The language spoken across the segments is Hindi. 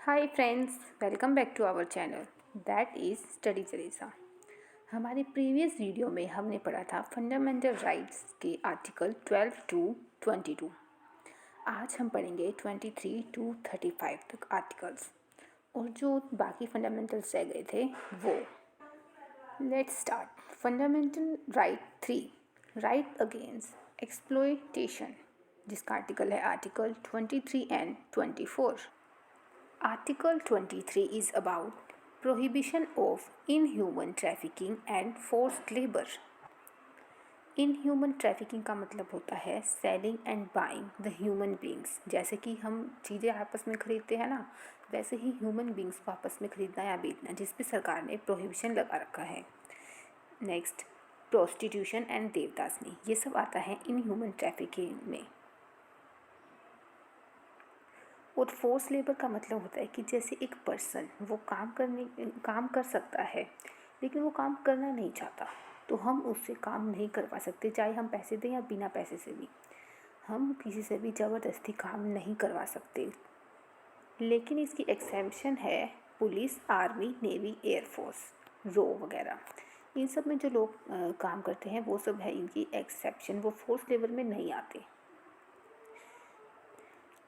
Hi friends, welcome back to our channel that is study जरीसा। हमारे प्रीवियस वीडियो में हमने पढ़ा था फंडामेंटल राइट्स के आर्टिकल 12 टू 22। आज हम पढ़ेंगे 23 टू 35 तक आर्टिकल्स, और जो बाकी फंडामेंटल्स रह गए थे वो। Let's start. Fundamental right 3, right against exploitation, जिसका आर्टिकल है article 23 and 24। Article 23 is about prohibition of inhuman trafficking and forced labor. Inhuman trafficking का मतलब होता है selling and buying the human beings. जैसे कि हम चीज़ें आपस में खरीदते हैं ना, वैसे ही ह्यूमन बींग्स को आपस में खरीदना या बेचना, जिस पे सरकार ने प्रोहिबिशन लगा रखा है। नेक्स्ट, प्रोस्टिट्यूशन एंड देवदासनी, ये सब आता है इनह्यूमन ट्रैफिकिंग में। और फोर्स लेबर का मतलब होता है कि जैसे एक पर्सन वो काम कर सकता है, लेकिन वो काम करना नहीं चाहता, तो हम उससे काम नहीं करवा सकते, चाहे हम पैसे दें या बिना पैसे से भी। हम किसी से भी ज़बरदस्ती काम नहीं करवा सकते। लेकिन इसकी एक्सेम्पशन है पुलिस, आर्मी, नेवी, एयरफोर्स, रो वगैरह। इन सब में जो लोग काम करते हैं वो सब है इनकी एक्सेप्शन, वो फोर्स लेबर में नहीं आते,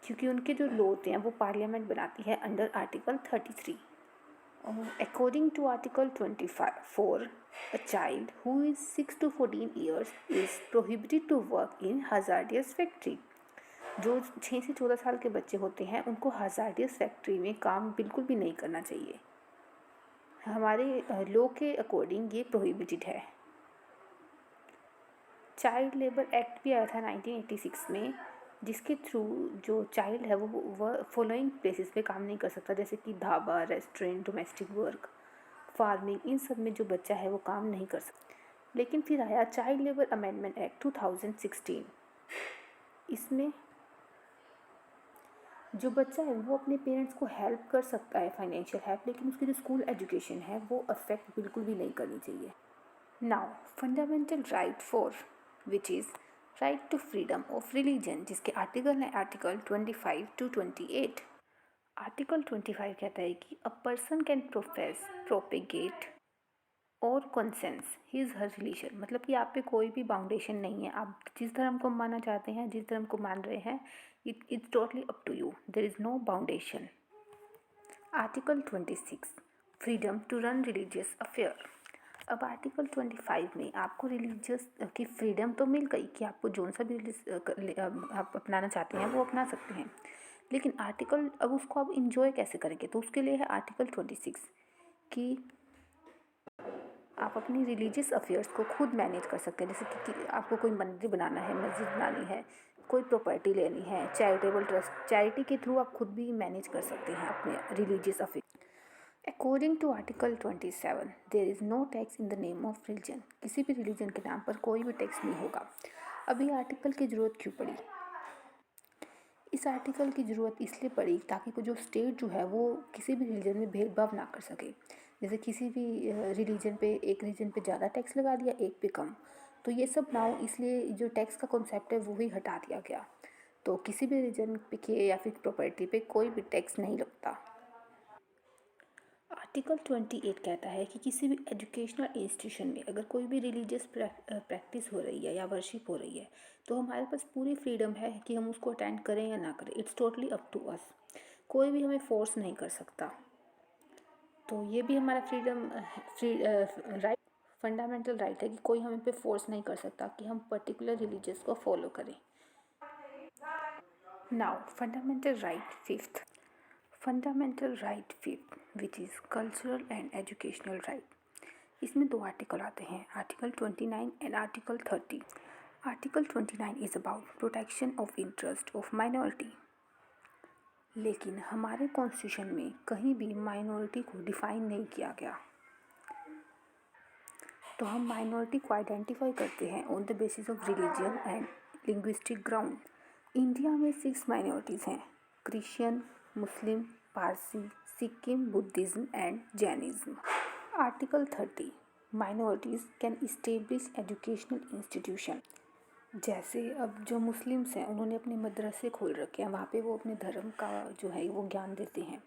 क्योंकि उनके जो लॉ होते हैं वो पार्लियामेंट बनाती है under article 33। According to article 25, a child who is 6 to 14 years is prohibited to work in hazardous factory. जो 6 से 14 साल के बच्चे होते हैं उनको हजार्डियस फैक्ट्री में काम बिल्कुल भी नहीं करना चाहिए। हमारे लॉ के अकॉर्डिंग ये प्रोहिबिटेड है। चाइल्ड लेबर एक्ट भी आया था 1986 में, जिसके थ्रू जो चाइल्ड है वो फॉलोइंग प्लेसेस पे काम नहीं कर सकता, जैसे कि dhaba, restaurant, domestic work, farming, इन सब में जो बच्चा है वो काम नहीं कर सकता। लेकिन फिर आया चाइल्ड लेबर अमेंडमेंट एक्ट 2016। इसमें जो बच्चा है वो अपने पेरेंट्स को हेल्प कर सकता है, फाइनेंशियल हेल्प, लेकिन उसकी जो स्कूल एजुकेशन है वो अफेक्ट बिल्कुल भी नहीं करनी चाहिए। Now fundamental right 4, which is right to freedom of religion, जिसके आर्टिकल हैं आर्टिकल 25 टू 28। आर्टिकल 25 कहता है कि a person can profess, propagate और कॉन्सेंस हिज हर रिलीजन, मतलब कि आप पे कोई भी बाउंडेशन नहीं है, आप जिस धर्म को मानना चाहते हैं, जिस धर्म को मान रहे हैं, it's totally up to you, there is no boundation. Article 26, freedom to run religious affair. अब आर्टिकल 25 में आपको रिलीजियस की फ्रीडम तो मिल गई कि आपको जो सा भी आप अपनाना चाहते हैं वो अपना सकते हैं, लेकिन आर्टिकल अब उसको आप इंजॉय कैसे करेंगे, तो उसके लिए है आर्टिकल 26 कि आप अपनी रिलीजियस अफेयर्स को खुद मैनेज कर सकते हैं। जैसे कि आपको कोई मंदिर बनाना है, मस्जिद बनानी है, कोई प्रॉपर्टी लेनी है, चैरिटेबल ट्रस्ट, चैरिटी के थ्रू आप खुद भी मैनेज कर सकते हैं अपने religious affair. According to article 27, there is no tax in the name of religion, किसी भी रिलीजन के नाम पर कोई भी टैक्स नहीं होगा। अभी आर्टिकल की ज़रूरत क्यों पड़ी? इस आर्टिकल की ज़रूरत इसलिए पड़ी ताकि जो स्टेट जो है वो किसी भी रिलीजन में भेदभाव ना कर सके। जैसे किसी भी रिलीजन पे, एक रिलीजन पे ज़्यादा टैक्स लगा दिया, एक पे कम, तो ये सब नाउ इसलिए जो टैक्स का कॉन्सेप्ट है वो ही हटा दिया गया। तो किसी भी रिलीजन पे या फिर प्रॉपर्टी पे कोई भी टैक्स नहीं लगता। आर्टिकल 28 कहता है कि किसी भी एजुकेशनल इंस्टीट्यूशन में अगर कोई भी रिलीजियस प्रैक्टिस हो रही है या वर्शिप हो रही है, तो हमारे पास पूरी फ्रीडम है कि हम उसको अटेंड करें या ना करें। It's totally up to us, कोई भी हमें फोर्स नहीं कर सकता। तो ये भी हमारा राइट, फंडामेंटल राइट है कि कोई हमें पे फोर्स नहीं कर सकता कि हम पर्टिकुलर रिलीजियस को फॉलो करें। Now fundamental right 5th, fundamental right 5th, which is cultural and educational right. इसमें 2 आर्टिकल आते हैं, article 29 and article 30। Article 29 is about protection of interest of minority. लेकिन हमारे कॉन्स्टिट्यूशन में कहीं भी माइनॉरिटी को डिफ़ाइन नहीं किया गया, तो हम माइनॉरिटी को आइडेंटिफाई करते हैं on the basis of religion and linguistic ground. India में 6 माइनॉरिटीज़ हैं, Christian, Muslim, Parsi, Sikkim, Buddhism and Jainism. Article 30, minorities can establish educational institution. जैसे अब जो मुस्लिम्स हैं उन्होंने अपने मदरसे खोल रखे हैं, वहाँ पे वो अपने धर्म का जो है वो ज्ञान देते हैं।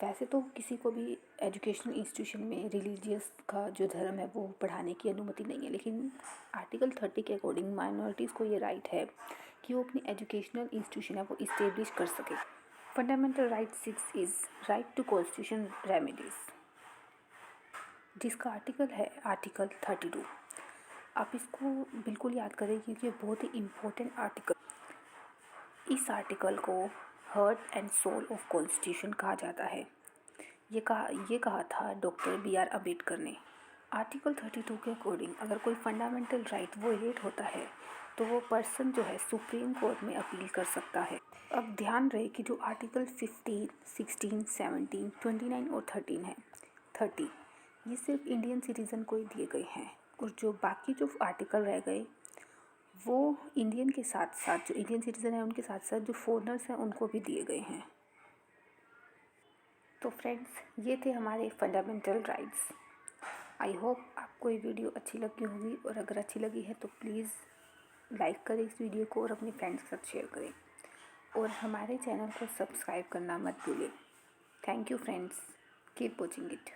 वैसे तो किसी को भी एजुकेशनल इंस्टीट्यूशन में रिलीजियस का जो धर्म है वो पढ़ाने की अनुमति नहीं है, लेकिन आर्टिकल 30 के अकॉर्डिंग माइनॉरिटीज़ को ये राइट है कि वो अपनी एजुकेशनल इंस्टीट्यूशन है वो इस्टेब्लिश कर सके। Fundamental right 6 is right to constitution remedies, जिसका आर्टिकल है आर्टिकल 32। आप इसको बिल्कुल याद करें क्योंकि ये बहुत ही इम्पोर्टेंट आर्टिकल। इस आर्टिकल को heart and soul of constitution कहा जाता है। ये कहा था डॉक्टर B.R. अम्बेडकर ने। आर्टिकल 32 के अकॉर्डिंग अगर कोई फंडामेंटल राइट वोलेट होता है तो वो पर्सन जो है सुप्रीम कोर्ट में अपील कर सकता है। अब ध्यान रहे कि जो आर्टिकल 15, 16, 17, 29 और 13 है, 30 ये सिर्फ इंडियन सिटीज़न को ही दिए गए हैं, और जो बाकी जो आर्टिकल रह गए वो इंडियन के साथ साथ जो इंडियन सिटीज़न है उनके साथ साथ जो फॉरेनर्स हैं उनको भी दिए गए हैं। तो फ्रेंड्स, ये थे हमारे फंडामेंटल राइट्स। आई होप आपको ये वीडियो अच्छी लगी होगी, और अगर अच्छी लगी है तो प्लीज़ लाइक करें इस वीडियो को और अपने फ्रेंड्स के साथ शेयर करें, और हमारे चैनल को सब्सक्राइब करना मत भूलें। Thank you friends, keep watching it.